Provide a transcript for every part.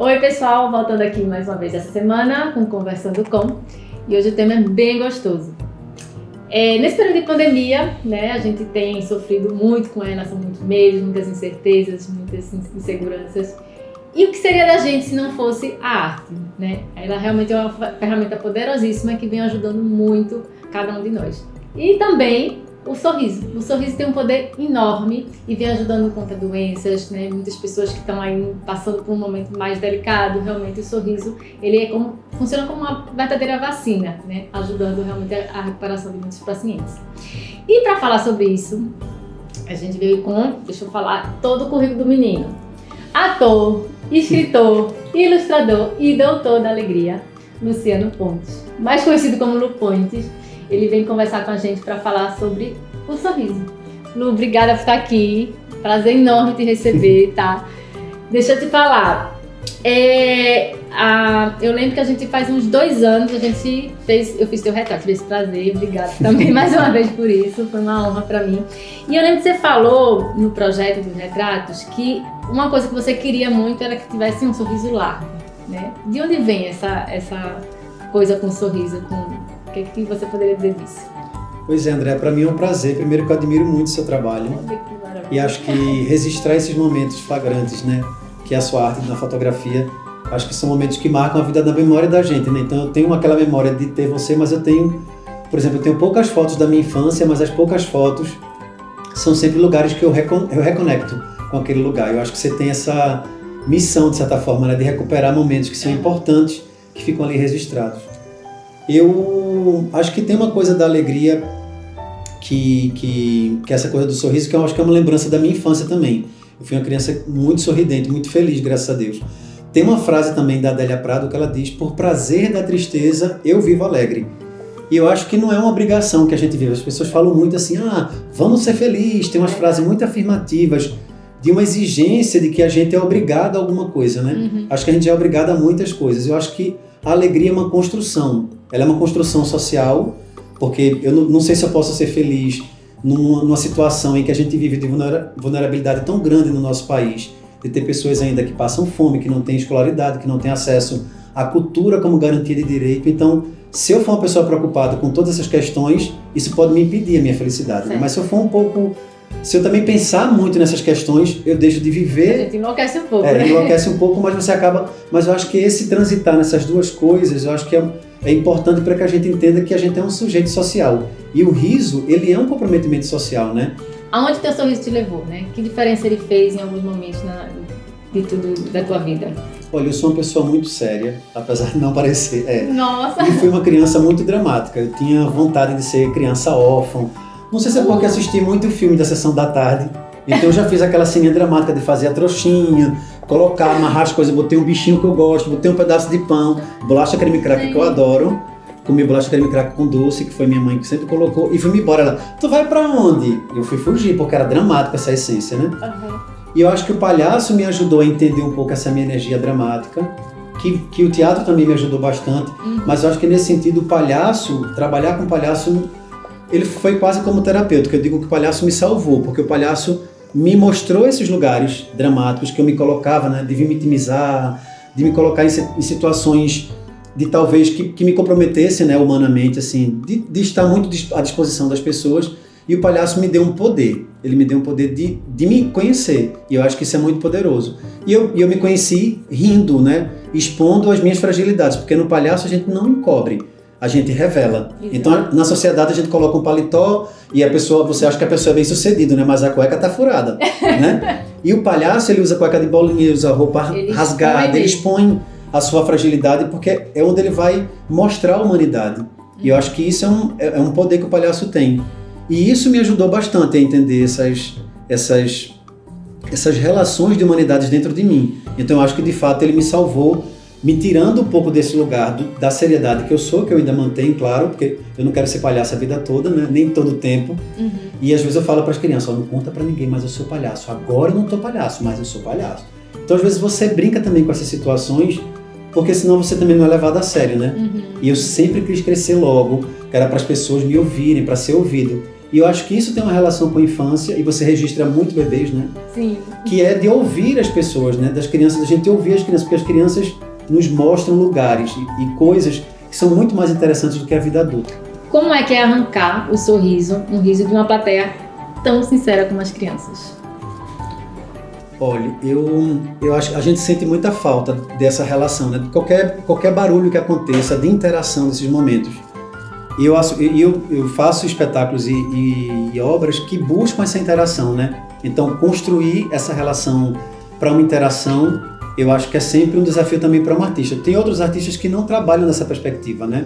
Oi pessoal, voltando aqui mais uma vez essa semana com Conversando Com, e hoje o tema é bem gostoso. Nesse período de pandemia, né, a gente tem sofrido muito com ela, são muitos medos, muitas incertezas, muitas inseguranças. E o que seria da gente se não fosse a arte, né? Ela realmente é uma ferramenta poderosíssima que vem ajudando muito cada um de nós. E também o sorriso. O sorriso tem um poder enorme e vem ajudando contra doenças, né? Muitas pessoas que estão aí passando por um momento mais delicado, realmente o sorriso, ele funciona como uma verdadeira vacina, né? Ajudando realmente a recuperação de muitos pacientes. E para falar sobre isso, a gente veio com, deixa eu falar, todo o currículo do menino. Ator, escritor, ilustrador e doutor da alegria, Luciano Pontes, mais conhecido como Lu Pontes. Ele vem conversar com a gente para falar sobre o sorriso. Lu, obrigada por estar aqui. Prazer enorme te receber, tá? Deixa eu te falar. Eu lembro que a gente faz uns 2 anos, eu fiz teu retrato, tive esse prazer. Obrigada também mais uma vez por isso. Foi uma honra para mim. E eu lembro que você falou no projeto dos retratos que uma coisa que você queria muito era que tivesse um sorriso largo, né? De onde vem essa coisa com sorriso? O que você poderia dizer disso? Pois é, André, para mim é um prazer. Primeiro que eu admiro muito o seu trabalho. E acho que registrar esses momentos flagrantes, né, que é a sua arte na fotografia, acho que são momentos que marcam a vida na memória da gente, né? Então eu tenho aquela memória de ter você, mas eu tenho, por exemplo, eu tenho poucas fotos da minha infância, mas as poucas fotos são sempre lugares que eu reconecto com aquele lugar. Eu acho que você tem essa missão, de certa forma, né, de recuperar momentos que são importantes, que ficam ali registrados. Eu acho que tem uma coisa da alegria, que essa coisa do sorriso, que eu acho que é uma lembrança da minha infância também. Eu fui uma criança muito sorridente, muito feliz, graças a Deus. Tem uma frase também da Adélia Prado que ela diz: por prazer da tristeza, eu vivo alegre. E eu acho que não é uma obrigação que a gente vive. As pessoas falam muito assim, vamos ser felizes. Tem umas frases muito afirmativas, de uma exigência de que a gente é obrigado a alguma coisa, né? Uhum. Acho que a gente é obrigado a muitas coisas. Eu acho que a alegria é uma construção. Ela é uma construção social, porque eu não sei se eu posso ser feliz numa situação em que a gente vive de vulnerabilidade tão grande no nosso país, de ter pessoas ainda que passam fome, que não têm escolaridade, que não têm acesso à cultura como garantia de direito. Então, se eu for uma pessoa preocupada com todas essas questões, isso pode me impedir a minha felicidade. Né? Mas se eu também pensar muito nessas questões, eu deixo de viver. A gente enlouquece um pouco, né? Enlouquece um pouco, mas você acaba... Mas eu acho que esse transitar nessas duas coisas, eu acho que é importante para que a gente entenda que a gente é um sujeito social. E o riso, ele é um comprometimento social, né? Aonde teu sorriso te levou, né? Que diferença ele fez em alguns momentos de tudo da tua vida? Olha, eu sou uma pessoa muito séria, apesar de não parecer. Nossa! E fui uma criança muito dramática. Eu tinha vontade de ser criança órfã. Não sei se é porque assisti muito filme da Sessão da Tarde. Então eu já fiz aquela ceninha dramática de fazer a trouxinha, amarrar as coisas, botei um bichinho que eu gosto, botei um pedaço de pão, bolacha creme cracker que eu adoro. Comi bolacha creme cracker com doce, que foi minha mãe que sempre colocou, e fui-me embora. Ela, tu vai pra onde? Eu fui fugir, porque era dramática essa essência, né? Uhum. E eu acho que o palhaço me ajudou a entender um pouco essa minha energia dramática, que o teatro também me ajudou bastante, mas eu acho que nesse sentido trabalhar com palhaço, ele foi quase como terapêutico. Eu digo que o palhaço me salvou, porque o palhaço me mostrou esses lugares dramáticos que eu me colocava, né, de me vitimizar, de me colocar em situações de talvez que me comprometessem, né, humanamente, assim, de estar muito à disposição das pessoas. E o palhaço me deu um poder, ele me deu um poder de me conhecer, e eu acho que isso é muito poderoso. E eu me conheci rindo, né, expondo as minhas fragilidades, porque no palhaço a gente não encobre, a gente revela. Exato. Então, na sociedade a gente coloca um paletó e você acha que a pessoa é bem sucedida, né, mas a cueca tá furada, né? E o palhaço, ele usa cueca de bolinha, ele usa roupa rasgada, ele expõe a sua fragilidade, porque é onde ele vai mostrar a humanidade. E eu acho que isso é um poder que o palhaço tem. E isso me ajudou bastante a entender essas relações de humanidades dentro de mim. Então eu acho que de fato ele me salvou, me tirando um pouco desse lugar da seriedade que eu sou, que eu ainda mantenho, claro, porque eu não quero ser palhaço a vida toda, né? Nem todo o tempo. Uhum. E às vezes eu falo para as crianças, não conta para ninguém, mas eu sou palhaço. Agora eu não tô palhaço, mas eu sou palhaço. Então às vezes você brinca também com essas situações, porque senão você também não é levado a sério, né? Uhum. E eu sempre quis crescer logo, que era para as pessoas me ouvirem, para ser ouvido. E eu acho que isso tem uma relação com a infância, e você registra muito bebês, né? Sim. Que é de ouvir as pessoas, né? Das crianças, a gente ouvir as crianças, porque as crianças nos mostram lugares e coisas que são muito mais interessantes do que a vida adulta. Como é que é arrancar um riso de uma plateia tão sincera como as crianças? Olha, eu acho que a gente sente muita falta dessa relação, né? Qualquer barulho que aconteça, de interação nesses momentos. E eu faço espetáculos e obras que buscam essa interação, né? Então, construir essa relação para uma interação, eu acho que é sempre um desafio também para um artista. Tem outros artistas que não trabalham nessa perspectiva, né?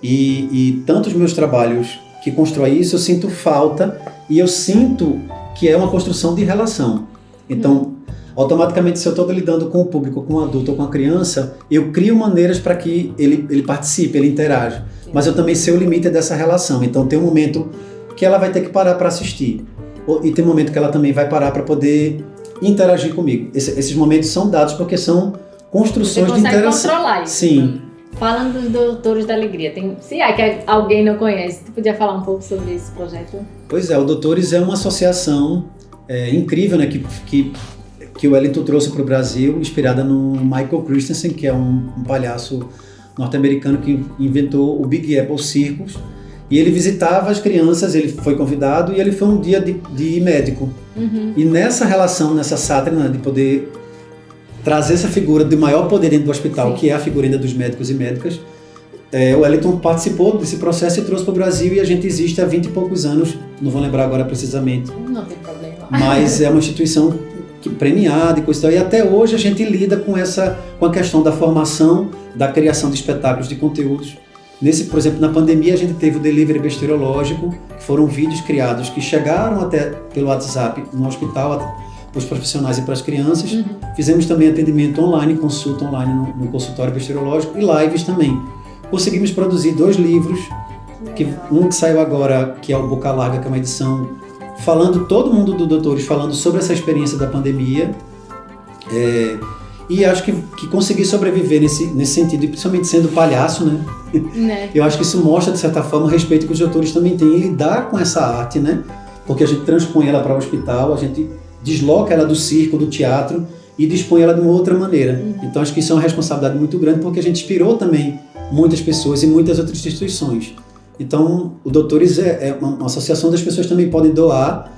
E tanto os meus trabalhos que constroem isso, eu sinto falta e eu sinto que é uma construção de relação. Então, automaticamente, se eu estou lidando com o público, com o adulto ou com a criança, eu crio maneiras para que ele participe, ele interaja. Mas eu também sei o limite dessa relação. Então, tem um momento que ela vai ter que parar para assistir. E tem um momento que ela também vai parar para poder interagir comigo. Esses momentos são dados porque são construções de interação. Você consegue controlar isso. Sim. Falando dos Doutores da Alegria, se é que alguém não conhece, tu podia falar um pouco sobre esse projeto? Pois é, o Doutores é uma associação incrível, né, que o Wellington trouxe para o Brasil, inspirada no Michael Christensen, que é um palhaço norte-americano que inventou o Big Apple Circus. E ele visitava as crianças, ele foi convidado e ele foi um dia de médico. Uhum. E nessa relação, nessa sátira, né, de poder trazer essa figura de maior poder dentro do hospital, sim, que é a figura ainda dos médicos e médicas, o Wellington participou desse processo e trouxe para o Brasil, e a gente existe há 20 e poucos anos, não vou lembrar agora precisamente. Não tem problema. Mas é uma instituição premiada e coisa e tal, e até hoje a gente lida com a questão da formação, da criação de espetáculos, de conteúdos. Por exemplo, na pandemia a gente teve o delivery besteirológico, que foram vídeos criados que chegaram até pelo WhatsApp no hospital, para os profissionais e para as crianças. Uhum. Fizemos também atendimento online, consulta online no consultório besteirológico e lives também. Conseguimos produzir 2 livros, um que saiu agora, que é o Boca Larga, que é uma edição falando, todo mundo do Doutores falando sobre essa experiência da pandemia. E acho que consegui sobreviver nesse sentido, e principalmente sendo palhaço, né? Eu acho que isso mostra, de certa forma, o respeito que os doutores também têm em lidar com essa arte, né? Porque a gente transpõe ela para o hospital, a gente desloca ela do circo, do teatro e dispõe ela de uma outra maneira. Uhum. Então acho que isso é uma responsabilidade muito grande, porque a gente inspirou também muitas pessoas e muitas outras instituições. Então o Doutores é uma associação das pessoas também podem doar,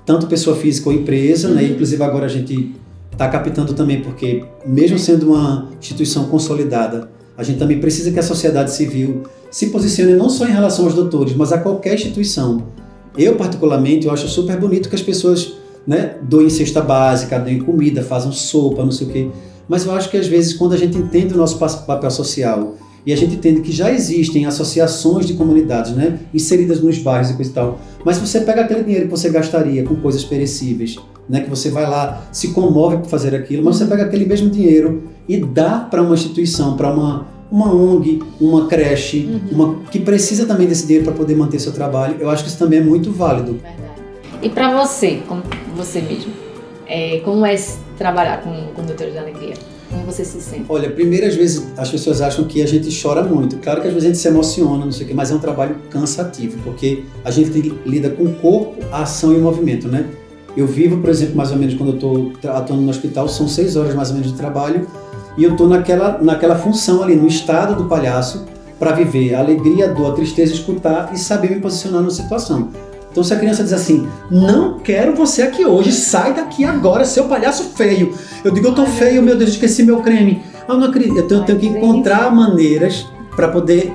tanto pessoa física ou empresa, né? Inclusive agora a gente está captando também, porque mesmo sendo uma instituição consolidada, a gente também precisa que a sociedade civil se posicione não só em relação aos doutores, mas a qualquer instituição. Eu, particularmente, eu acho super bonito que as pessoas, né, doem cesta básica, doem comida, façam sopa, não sei o quê. Mas eu acho que às vezes, quando a gente entende o nosso papel social e a gente entende que já existem associações de comunidades, né, inseridas nos bairros e coisa e tal, mas você pega aquele dinheiro que você gastaria com coisas perecíveis, né, que você vai lá, se comove por fazer aquilo, mas você pega aquele mesmo dinheiro e dá para uma instituição, para uma ONG, uma creche, que precisa também desse dinheiro para poder manter seu trabalho. Eu acho que isso também é muito válido. Verdade. E para você, como você mesmo, como é trabalhar com Doutores da Alegria? Como você se sente? Olha, primeiro, às vezes as pessoas acham que a gente chora muito. Claro que às vezes a gente se emociona, não sei o quê, mas é um trabalho cansativo, porque a gente lida com o corpo, a ação e o movimento, né? Eu vivo, por exemplo, mais ou menos quando eu estou atuando no hospital, são 6 horas mais ou menos de trabalho, e eu estou naquela função ali, no estado do palhaço, para viver a alegria, a dor, a tristeza, escutar e saber me posicionar numa situação. Então, se a criança diz assim, não quero você aqui hoje, sai daqui agora, seu palhaço feio. Eu digo, eu tô feio, meu Deus, esqueci meu creme. Eu não acredito, eu tenho que encontrar maneiras para poder,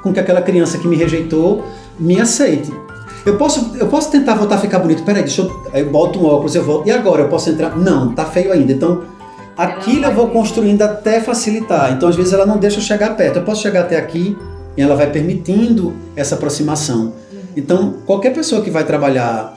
com que aquela criança que me rejeitou, me aceite. Eu posso tentar voltar a ficar bonito, peraí, eu boto um óculos, eu volto, e agora eu posso entrar? Não, tá feio ainda, então aquilo eu vou construindo até facilitar. Então, às vezes, ela não deixa eu chegar perto. Eu posso chegar até aqui e ela vai permitindo essa aproximação. Então, qualquer pessoa que vai trabalhar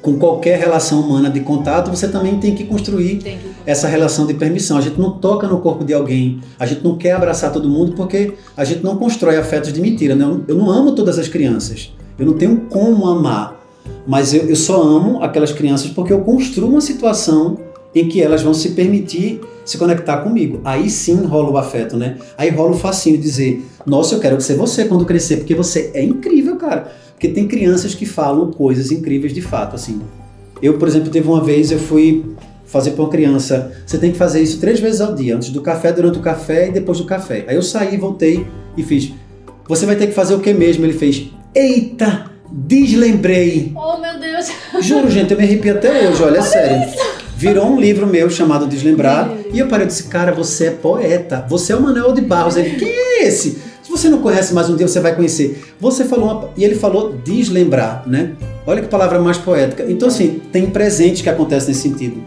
com qualquer relação humana de contato, você também tem que construir essa relação de permissão. A gente não toca no corpo de alguém, a gente não quer abraçar todo mundo porque a gente não constrói afetos de mentira, né? Eu não amo todas as crianças, eu não tenho como amar, mas eu só amo aquelas crianças porque eu construo uma situação em que elas vão se permitir se conectar comigo. Aí sim rola o afeto, né? Aí rola o fascínio de dizer, nossa, eu quero ser você quando crescer, porque você é incrível, cara. Porque tem crianças que falam coisas incríveis de fato, assim. Eu, por exemplo, teve uma vez, eu fui fazer para uma criança, você tem que fazer isso 3 vezes ao dia, antes do café, durante o café e depois do café. Aí eu saí, voltei e fiz, você vai ter que fazer o que mesmo? Ele fez, eita, deslembrei. Oh, meu Deus. Juro, gente, eu me arrepio até hoje, olha, sério. Isso. Virou um livro meu chamado Deslembrar, e eu parei e disse, cara, você é poeta, você é o Manuel de Barros. Ele, quem é esse? Se você não conhece, mais um dia você vai conhecer. Você falou, e ele falou deslembrar, né? Olha que palavra mais poética. Então, assim, tem presentes que acontecem nesse sentido.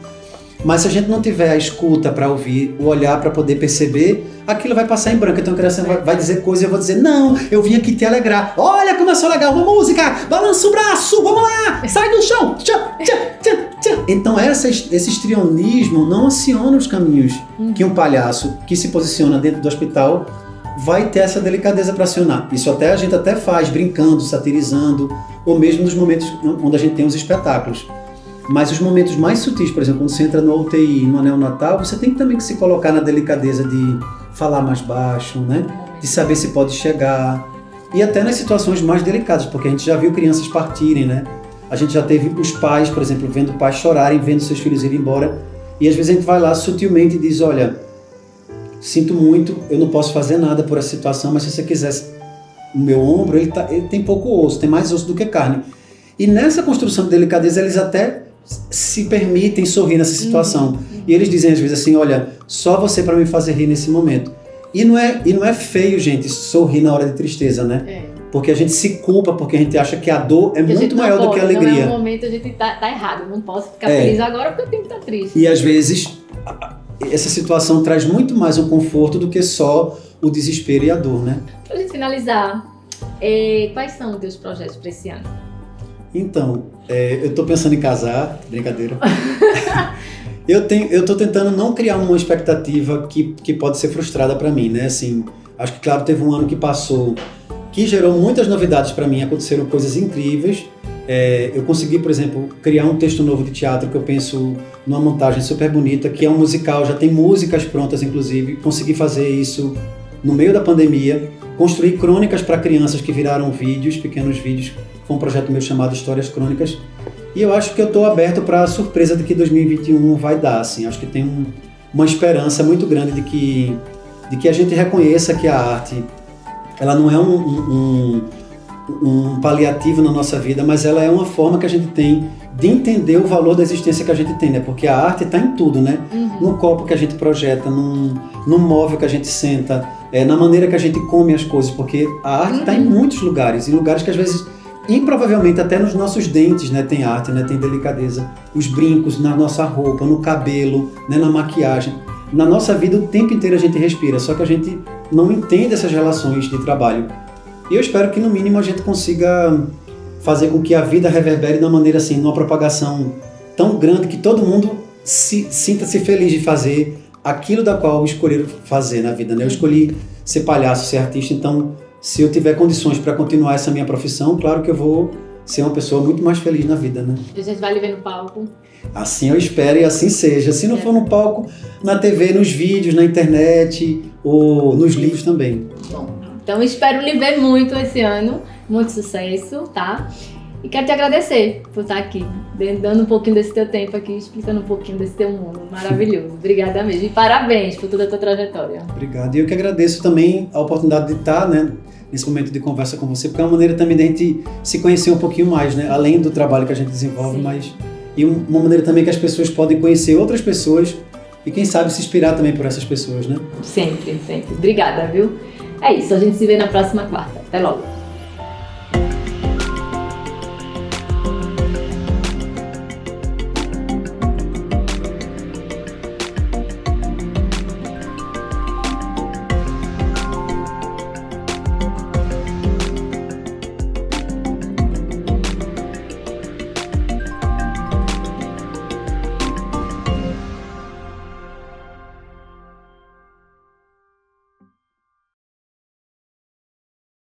Mas se a gente não tiver a escuta para ouvir, o olhar para poder perceber, aquilo vai passar em branco. Então a criança vai dizer coisa e eu vou dizer, não, eu vim aqui te alegrar. Olha como eu sou legal, uma música, balança o braço, vamos lá, sai do chão. Tchá, tchá, tchá, tchá. Então esse histrionismo não aciona os caminhos que um palhaço que se posiciona dentro do hospital vai ter essa delicadeza para acionar. Isso até a gente até faz, brincando, satirizando, ou mesmo nos momentos onde a gente tem os espetáculos. Mas os momentos mais sutis, por exemplo, quando você entra no UTI, no neonatal, você tem também que se colocar na delicadeza de falar mais baixo, né? De saber se pode chegar. E até nas situações mais delicadas, porque a gente já viu crianças partirem, né? A gente já teve os pais, por exemplo, vendo pais chorarem, vendo seus filhos irem embora. E às vezes a gente vai lá sutilmente e diz, olha, sinto muito, eu não posso fazer nada por essa situação, mas se você quisesse o meu ombro, ele tem pouco osso, tem mais osso do que carne. E nessa construção de delicadeza, eles até se permitem sorrir nessa situação. E eles dizem às vezes assim, olha, só você para me fazer rir nesse momento. E não é feio, gente, sorrir na hora de tristeza, né? É. Porque a gente se culpa, porque a gente acha que a dor é muito maior do que a alegria. Não é um momento a gente tá errado, não posso ficar feliz agora porque eu tenho que estar triste. E às vezes essa situação traz muito mais um conforto do que só o desespero e a dor, né? Pra gente finalizar, quais são os teus projetos para esse ano? Então, eu tô pensando em casar, brincadeira. Eu tô tentando não criar uma expectativa que pode ser frustrada para mim, né? Assim, acho que, claro, teve um ano que passou que gerou muitas novidades para mim, aconteceram coisas incríveis. Eu consegui, por exemplo, criar um texto novo de teatro que eu penso numa montagem super bonita, que é um musical, já tem músicas prontas, inclusive. Consegui fazer isso no meio da pandemia, construir crônicas para crianças que viraram vídeos, pequenos vídeos. Foi um projeto meu chamado Histórias Crônicas. E eu acho que eu estou aberto para a surpresa de que 2021 vai dar. Assim. Acho que tem uma esperança muito grande de que a gente reconheça que a arte ela não é um paliativo na nossa vida, mas ela é uma forma que a gente tem de entender o valor da existência que a gente tem, né? Porque a arte está em tudo, né? No copo que a gente projeta, num móvel que a gente senta, na maneira que a gente come as coisas, porque a arte está em muitos lugares, em lugares que às vezes improvavelmente até nos nossos dentes, né, tem arte, né, tem delicadeza. Os brincos na nossa roupa, no cabelo, né, na maquiagem. Na nossa vida o tempo inteiro a gente respira, só que a gente não entende essas relações de trabalho. E eu espero que no mínimo a gente consiga fazer com que a vida reverbere de uma maneira assim, numa propagação tão grande que todo mundo sinta-se feliz de fazer aquilo da qual escolheram fazer na vida, né? Eu escolhi ser palhaço, ser artista, então se eu tiver condições para continuar essa minha profissão, claro que eu vou ser uma pessoa muito mais feliz na vida, né? A gente vai lhe ver no palco. Assim eu espero e assim seja. Se não for no palco, na TV, nos vídeos, na internet ou nos livros também. Bom, então espero lhe ver muito esse ano. Muito sucesso, tá? E quero te agradecer por estar aqui, dando um pouquinho desse teu tempo aqui, explicando um pouquinho desse teu mundo maravilhoso. Obrigada mesmo. E parabéns por toda a tua trajetória. Obrigado. E eu que agradeço também a oportunidade de estar, né, nesse momento de conversa com você, porque é uma maneira também de a gente se conhecer um pouquinho mais, né? Além do trabalho que a gente desenvolve, sim, mas e uma maneira também que as pessoas podem conhecer outras pessoas e quem sabe se inspirar também por essas pessoas, né? Sempre, sempre. Obrigada, viu? É isso, a gente se vê na próxima quarta. Até logo.